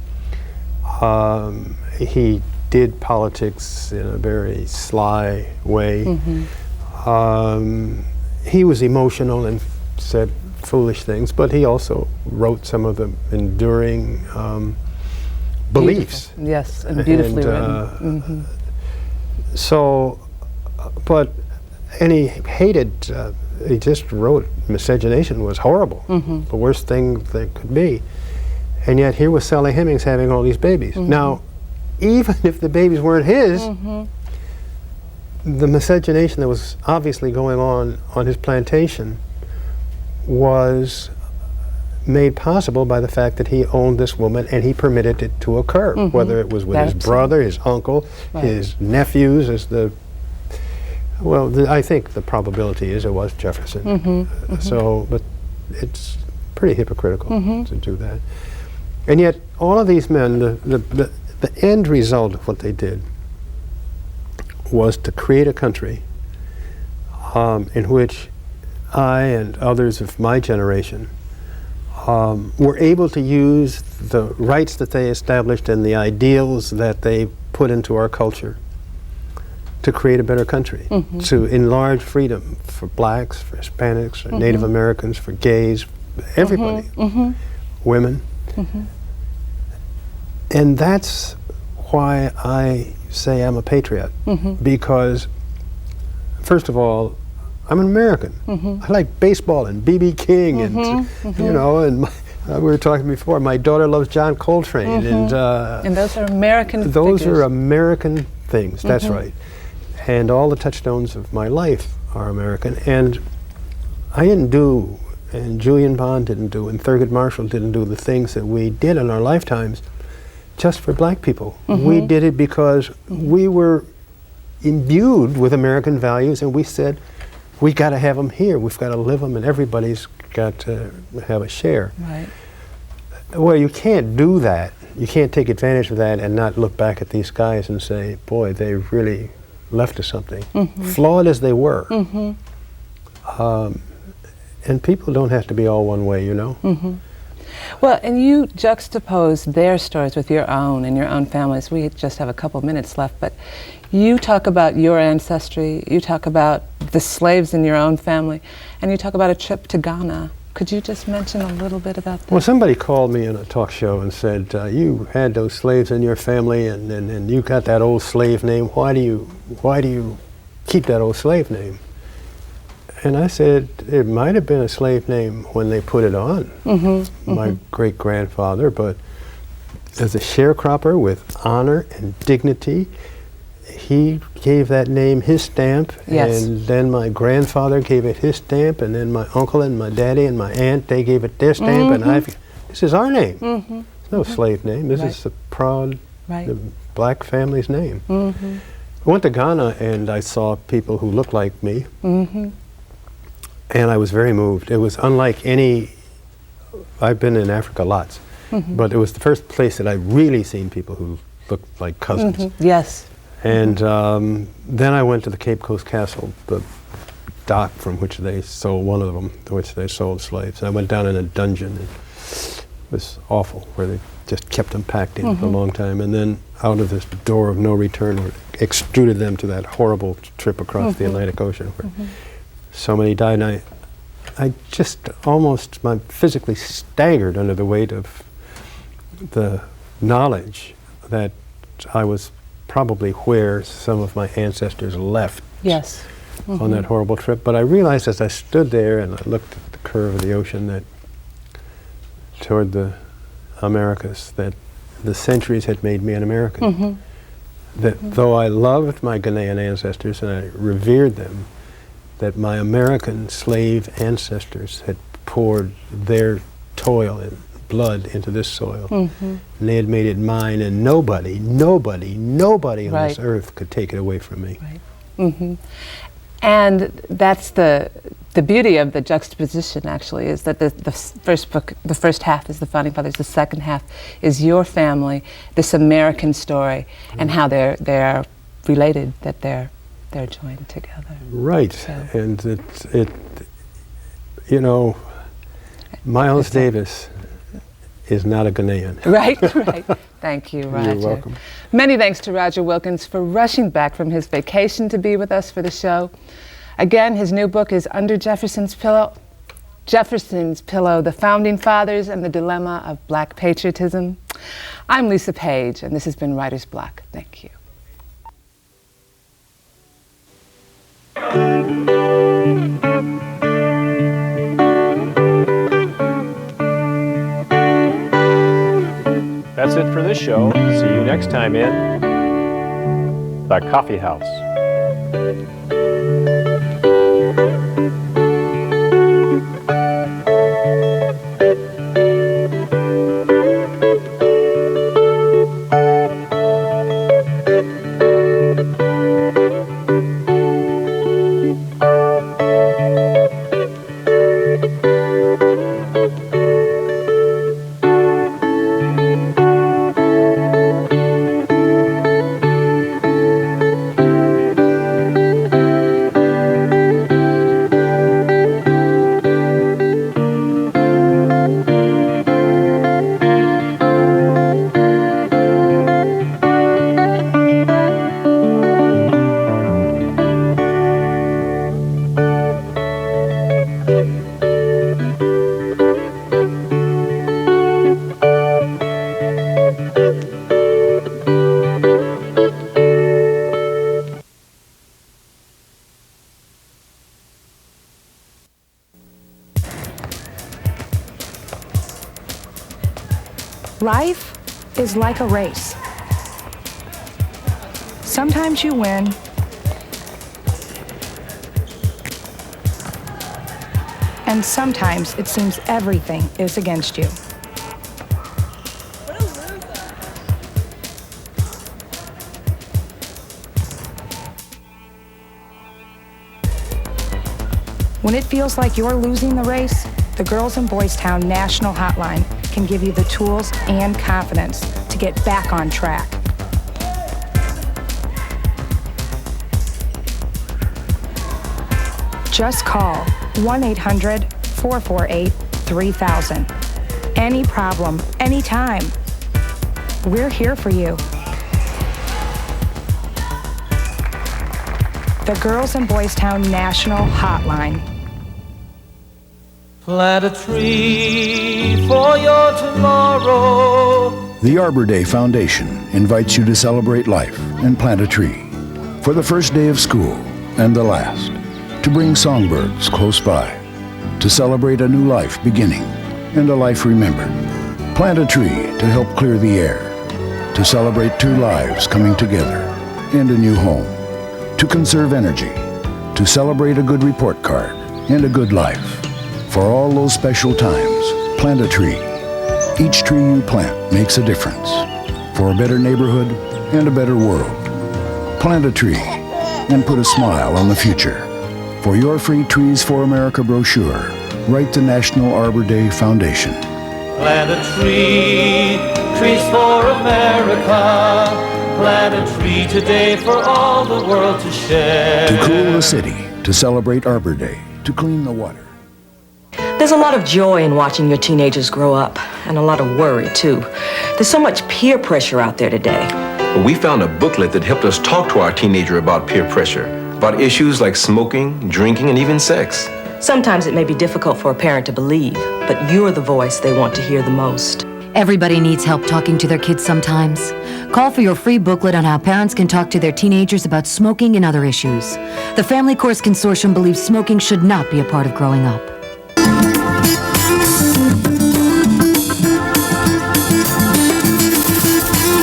He did politics in a very sly way. He was emotional and said foolish things, but he also wrote some of the enduring beliefs. Beautiful. Yes, and beautifully written. And he hated, he just wrote miscegenation was horrible, the worst thing that could be. And yet here was Sally Hemings having all these babies. Now, even if the babies weren't his, the miscegenation that was obviously going on his plantation was made possible by the fact that he owned this woman and he permitted it to occur, whether it was with his brother, his uncle, his nephews, I think the probability is it was Jefferson. But it's pretty hypocritical to do that. And yet, all of these men, the end result of what they did was to create a country in which I and others of my generation were able to use the rights that they established and the ideals that they put into our culture to create a better country, to enlarge freedom for blacks, for Hispanics, for Native Americans, for gays, everybody, women. And that's why I say I'm a patriot, because first of all, I'm an American. I like baseball and B.B. King and you know, and we were talking before, my daughter loves John Coltrane and those are American those figures. are American things, that's right. And all the touchstones of my life are American. And I didn't do, and Julian Bond didn't do, and Thurgood Marshall didn't do the things that we did in our lifetimes just for black people. We did it because we were imbued with American values, and we said, we got to have them here. We've got to live them, and everybody's got to have a share. Right. Well, you can't do that. You can't take advantage of that and not look back at these guys and say, boy, they really left us something. Flawed as they were. And people don't have to be all one way, you know? Well, and you juxtapose their stories with your own and your own families. We just have a couple minutes left, but you talk about your ancestry, you talk about the slaves in your own family, and you talk about a trip to Ghana. Could you just mention a little bit about that? Well, somebody called me in a talk show and said, you had those slaves in your family and you got that old slave name. Why do you keep that old slave name? And I said, it might have been a slave name when they put it on, my great-grandfather, but as a sharecropper with honor and dignity, he gave that name his stamp, and then my grandfather gave it his stamp, and then my uncle and my daddy and my aunt, they gave it their stamp, and this is our name. It's no slave name. This is a proud black family's name. I went to Ghana and I saw people who looked like me. And I was very moved. It was unlike any, I've been in Africa lots, but it was the first place that I've really seen people who looked like cousins. Yes. And then I went to the Cape Coast Castle, the dock from which they sold, one of them, to which they sold slaves. And I went down in a dungeon, and it was awful, where they just kept them packed in for a long time. And then out of this door of no return, extruded them to that horrible trip across the Atlantic Ocean, where so many died, and I just almost physically staggered under the weight of the knowledge that I was probably where some of my ancestors left on that horrible trip. But I realized as I stood there and I looked at the curve of the ocean that toward the Americas, that the centuries had made me an American. That though I loved my Ghanaian ancestors and I revered them, that my American slave ancestors had poured their toil and blood into this soil. And they had made it mine, and nobody on this earth could take it away from me. And that's the beauty of the juxtaposition, actually, is that the first book, the first half is the Founding Fathers, the second half is your family, this American story, and how they're related, that they're they're joined together. Right, So. and you know, Miles Davis is not a Ghanaian. Right, right. Thank you, Roger. You're welcome. Many thanks to Roger Wilkins for rushing back from his vacation to be with us for the show. Again, his new book is Under Jefferson's Pillow, The Founding Fathers and the Dilemma of Black Patriotism. I'm Lisa Page, and this has been Writer's Block. Thank you. That's it for this show. See you next time in The Coffee House. Life is like a race. Sometimes you win, and sometimes it seems everything is against you. When it feels like you're losing the race, the Girls in Boys Town National Hotline can give you the tools and confidence to get back on track. Just call 1-800-448-3000. Any problem, anytime. We're here for you. The Girls in Boys Town National Hotline. Plant a tree for your tomorrow. The Arbor Day Foundation invites you to celebrate life and plant a tree for the first day of school and the last, to bring songbirds close by, to celebrate a new life beginning and a life remembered. Plant a tree to help clear the air, to celebrate two lives coming together and a new home, to conserve energy, to celebrate a good report card and a good life. For all those special times, plant a tree. Each tree you plant makes a difference for a better neighborhood and a better world. Plant a tree and put a smile on the future. For your free Trees for America brochure, write the National Arbor Day Foundation. Plant a tree, trees for America. Plant a tree today for all the world to share. To cool the city, to celebrate Arbor Day, to clean the water. There's a lot of joy in watching your teenagers grow up, and a lot of worry, too. There's so much peer pressure out there today. We found a booklet that helped us talk to our teenager about peer pressure, about issues like smoking, drinking, and even sex. Sometimes it may be difficult for a parent to believe, but you're the voice they want to hear the most. Everybody needs help talking to their kids sometimes. Call for your free booklet on how parents can talk to their teenagers about smoking and other issues. The Family Course Consortium believes smoking should not be a part of growing up.